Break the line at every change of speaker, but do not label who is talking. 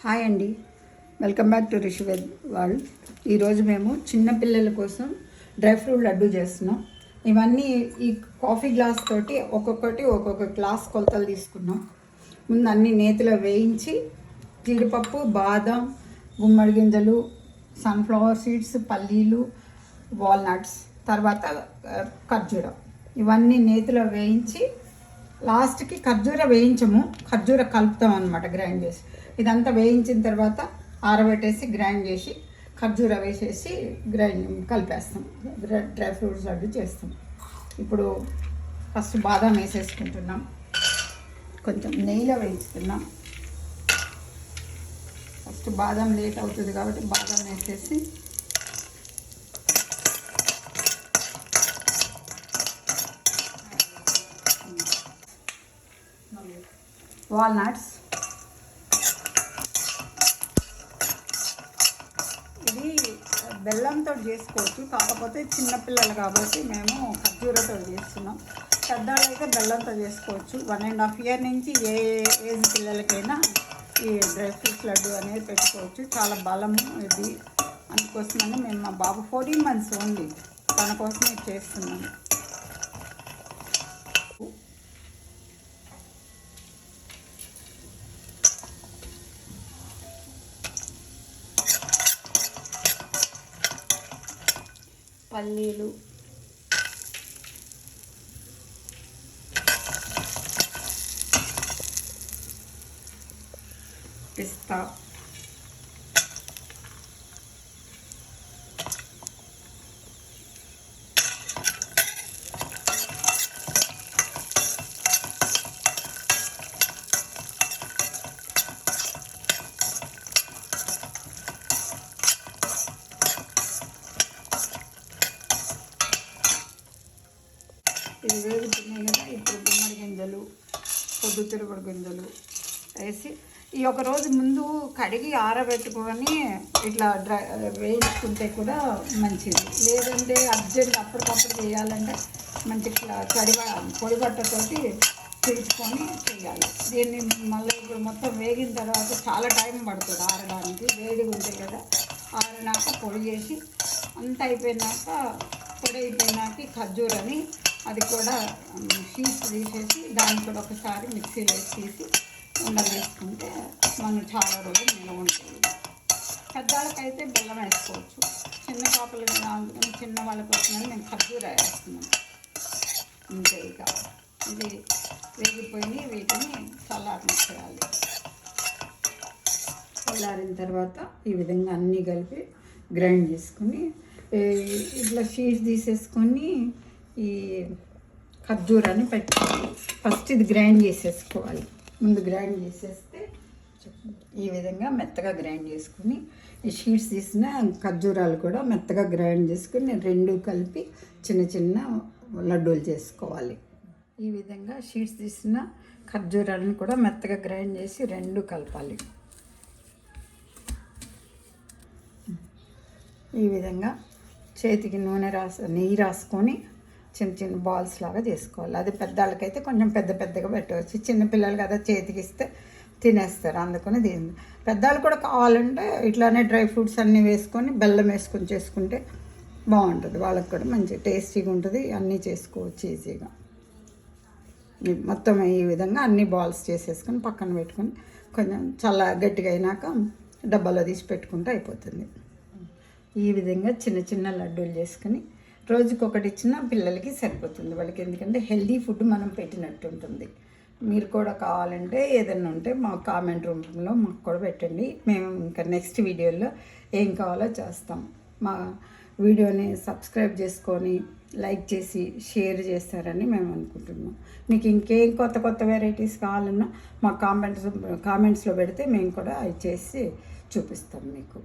Hi అండి, welcome back to రిషివేద్ world. ఈరోజు మేము చిన్న పిల్లల కోసం డ్రై ఫ్రూట్ లడ్డు చేస్తున్నాం. ఇవన్నీ ఈ కాఫీ గ్లాస్ తోటి ఒక్కొక్క గ్లాస్ కొలతలు తీసుకున్నాం. ముందు అన్ని నేతిలో వేయించి జీడిపప్పు, బాదం, గుమ్మడి గింజలు, సన్ఫ్లవర్ సీడ్స్, పల్లీలు, వాల్నట్స్, తర్వాత ఖర్జూరం ఇవన్నీ నేతిలో వేయించి లాస్ట్కి ఖర్జూర వేయించము, ఖర్జూర కలుపుతాం అనమాట గ్రైండ్ చేసి. ఇదంతా వేయించిన తర్వాత ఆరబెట్టేసి గ్రైండ్ చేసి ఖర్జూర వేసేసి కలిపేస్తాం. డ్రై ఫ్రూట్స్ లడ్డు చేస్తాం. ఇప్పుడు ఫస్ట్ బాదం వేసేసుకుంటున్నాం, కొంచెం నెయ్యిలో వేయించుతున్నాం. ఫస్ట్ బాదం లేట్ అవుతుంది కాబట్టి బాదం వేసేసి వాల్నట్స్, ఇది బెల్లంతో చేసుకోవచ్చు, కాకపోతే చిన్నపిల్లలు కాబట్టి మేము ఖర్జూరతో చేస్తున్నాం. పెద్దవాళ్ళు అయితే బెల్లంతో చేసుకోవచ్చు. 1.5 year నుంచి ఏ ఏజ్ పిల్లలకైనా ఈ డ్రై ఫ్రూట్స్ లడ్డు అనేది పెట్టుకోవచ్చు. చాలా బలము ఇది. అందుకోసమని మేము మా బాబు 14 months ఓన్లీ, తన కోసమే చేస్తున్నాము. పల్లీలు, పిస్తా, ఇది వేగుతున్నాయి కదా. ఇప్పుడు గుమ్మడి గింజలు, పొద్దుతిరుగుడు గింజలు వేసి ఈ ఒక రోజు ముందు కడిగి ఆరబెట్టుకొని ఇట్లా వేయించుకుంటే కూడా మంచిది. లేదంటే అర్జెంట్ అప్పటికప్పుడు చేయాలంటే మంచి పొడి బట్టతోటి పిలుచుకొని చేయాలి. దీన్ని మళ్ళీ ఇప్పుడు మొత్తం వేగిన తర్వాత చాలా టైం పడుతుంది ఆరడానికి. వేడిగా ఉంటాయి కదా, ఆరినాక పొడి చేసి అంత అయిపోయినాక పొడి అయిపోయినాక ఖర్జూరని అది కూడా షీట్స్ తీసేసి దాన్ని కూడా ఒకసారి మిక్సీలో తీసి ఉండలు వేసుకుంటే మనం చాలా రోజులు నిల్వ ఉంటుంది. పెద్దవాళ్ళకైతే బెల్లం వేసుకోవచ్చు, చిన్న పాపలు కదా అందుకని చిన్న వాళ్ళ కోసమని మేము ఖర్జూర వేస్తున్నాం. అంతే. ఇక ఇది వేగిపోయి వీటిని చల్లారనిచ్చేయాలి. చల్లారిన తర్వాత ఈ విధంగా అన్నీ కలిపి గ్రైండ్ చేసుకొని ఇట్లా షీట్స్ తీసేసుకొని ఈ ఖర్జూరాన్ని పెట్టుకోవాలి. ఫస్ట్ ఇది గ్రైండ్ చేసేసుకోవాలి. ముందు గ్రైండ్ చేసేస్తే ఈ విధంగా మెత్తగా గ్రైండ్ చేసుకుని ఈ షీట్స్ తీసిన ఖర్జూరాలు కూడా మెత్తగా గ్రైండ్ చేసుకుని రెండు కలిపి చిన్న చిన్న లడ్డూలు చేసుకోవాలి. ఈ విధంగా షీట్స్ తీసిన ఖర్జూరాలను కూడా మెత్తగా గ్రైండ్ చేసి రెండు కలపాలి. ఈ విధంగా చేతికి నెయ్యి రాసుకొని చిన్న చిన్న బాల్స్ లాగా చేసుకోవాలి. అది పెద్దవాళ్ళకైతే కొంచెం పెద్దగా పెట్టవచ్చు. చిన్నపిల్లలు కదా చేతికి ఇస్తే తినేస్తారు. అందుకని దీన్ని పెద్దవాళ్ళు కూడా కావాలంటే ఇట్లానే డ్రై ఫ్రూట్స్ అన్నీ వేసుకొని బెల్లం వేసుకొని చేసుకుంటే బాగుంటుంది. వాళ్ళకి కూడా మంచి టేస్టీగా ఉంటుంది. అన్నీ చేసుకోవచ్చు ఈజీగా. మొత్తం ఈ విధంగా అన్ని బాల్స్ చేసేసుకొని పక్కన పెట్టుకొని కొంచెం చాలా గట్టిగా అయినాక డబ్బాలో తీసి పెట్టుకుంటే అయిపోతుంది. ఈ విధంగా చిన్న చిన్న లడ్డూలు చేసుకుని రోజుకొకటి ఇచ్చినా పిల్లలకి సరిపోతుంది వాళ్ళకి. ఎందుకంటే హెల్దీ ఫుడ్ మనం పెట్టినట్టు ఉంటుంది. మీరు కూడా కావాలంటే ఏదైనా ఉంటే మా కామెంట్ రూమ్లో మాకు కూడా పెట్టండి. మేము ఇంకా నెక్స్ట్ వీడియోలో ఏం కావాలో చేస్తాం. మా వీడియోని సబ్స్క్రైబ్ చేసుకొని లైక్ చేసి షేర్ చేస్తారని మేము అనుకుంటున్నాం. మీకు ఇంకేం కొత్త వెరైటీస్ కావాలన్నా మా కామెంట్స్లో పెడితే మేము కూడా అవి చేసి చూపిస్తాం మీకు.